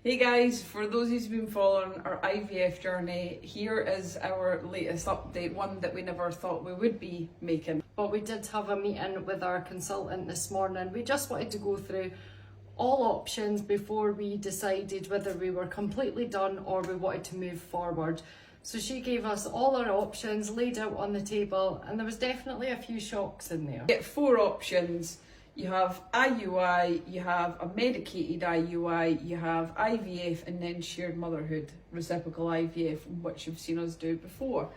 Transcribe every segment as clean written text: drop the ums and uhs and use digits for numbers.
Hey guys, for those who've been following our IVF journey, here is our latest update, one that we never thought we would be making. But we did have a meeting with our consultant this morning. We just wanted to go through all options before we decided whether we were completely done or we wanted to move forward. So she gave us all our options laid out on the table, and there was definitely a few shocks in there. You get 4 options. You have IUI, you have a medicated IUI, you have IVF, and then shared motherhood, reciprocal IVF, which you've seen us do before.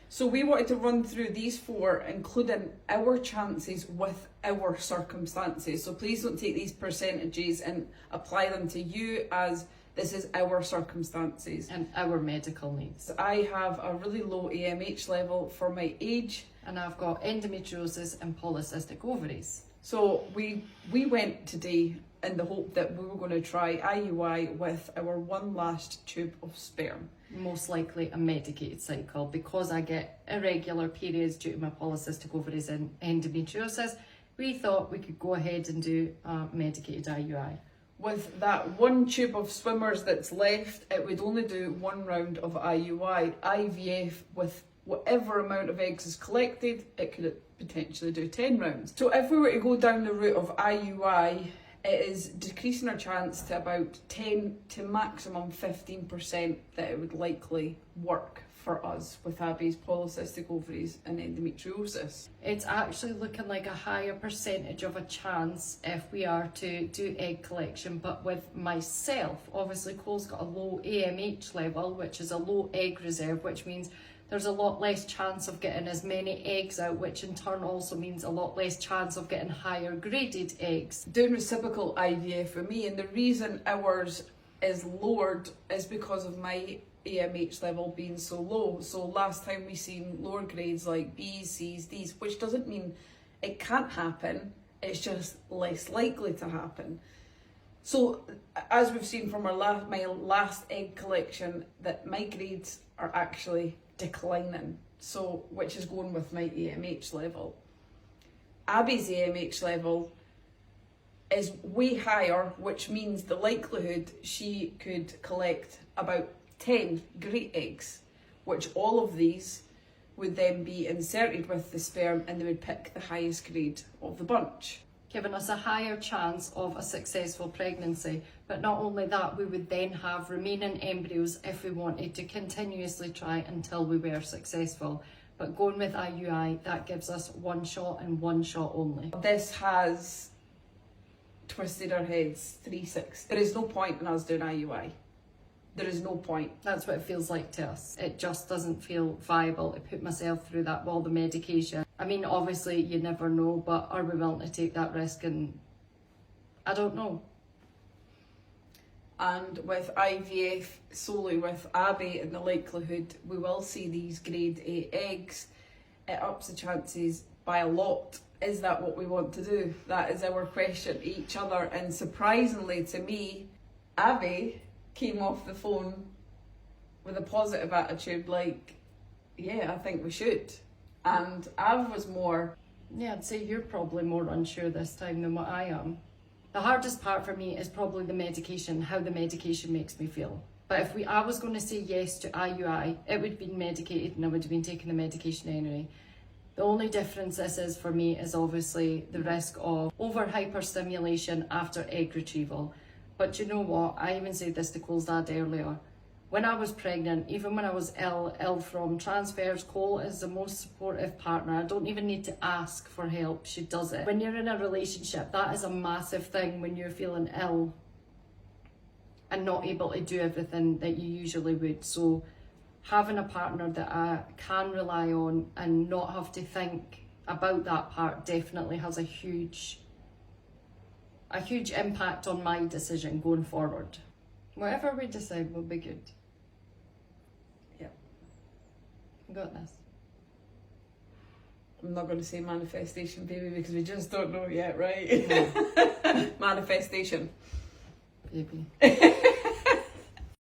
So we wanted to run through these 4, including our chances with our circumstances. So please don't take these percentages and apply them to you, as this is our circumstances. And our medical needs. I have a really low AMH level for my age. And I've got endometriosis and polycystic ovaries. So we went today in the hope that we were going to try IUI with our one last tube of sperm. Most likely a medicated cycle, because I get irregular periods due to my polycystic ovaries and endometriosis. We thought we could go ahead and do a medicated IUI. With that one tube of swimmers that's left, it would only do 1 round of IUI. IVF, with whatever amount of eggs is collected, it could potentially do 10 rounds. So if we were to go down the route of IUI, it is decreasing our chance to about 10 to maximum 15% that it would likely work for us with Abby's polycystic ovaries and endometriosis. It's actually looking like a higher percentage of a chance if we are to do egg collection. But with myself, obviously Cole's got a low AMH level, which is a low egg reserve, which means there's a lot less chance of getting as many eggs out, which in turn also means a lot less chance of getting higher graded eggs. Doing reciprocal IVF for me, and the reason ours is lowered is because of my AMH level being so low. So last time we seen lower grades like B's, C's, D's, which doesn't mean it can't happen, it's just less likely to happen. So as we've seen from my last egg collection, that my grades are actually declining, so which is going with my AMH level. Abby's AMH level is way higher, which means the likelihood she could collect about 10 great eggs, which all of these would then be inserted with the sperm and they would pick the highest grade of the bunch, giving us a higher chance of a successful pregnancy. But not only that, we would then have remaining embryos if we wanted to continuously try until we were successful. But going with IUI, that gives us 1 shot and 1 shot only. This has twisted our heads 360. There is no point in us doing IUI. There is no point. That's what it feels like to us. It just doesn't feel viable to put myself through that, all the medication. I mean, obviously you never know, but are we willing to take that risk? And I don't know. And with IVF, solely with Abby, and the likelihood we will see these grade A eggs, it ups the chances by a lot. Is that what we want to do? That is our question to each other. And surprisingly to me, Abby came off the phone with a positive attitude, like, yeah, I think we should. And Av was more, yeah, I'd say you're probably more unsure this time than what I am. The hardest part for me is probably the medication, how the medication makes me feel. But if I was going to say yes to IUI, it would have been medicated and I would have been taking the medication anyway. The only difference this is for me is obviously the risk of over hyperstimulation after egg retrieval. But you know what, I even said this to Cole's dad earlier. When I was pregnant, even when I was ill from transfers, Cole is the most supportive partner. I don't even need to ask for help, she does it. When you're in a relationship, that is a massive thing when you're feeling ill and not able to do everything that you usually would. So having a partner that I can rely on and not have to think about that part definitely has a huge impact on my decision going forward. Whatever we decide will be good. yeah, We got this. I'm not going to say manifestation, baby, because we just don't know yet, right? No. Manifestation. Baby.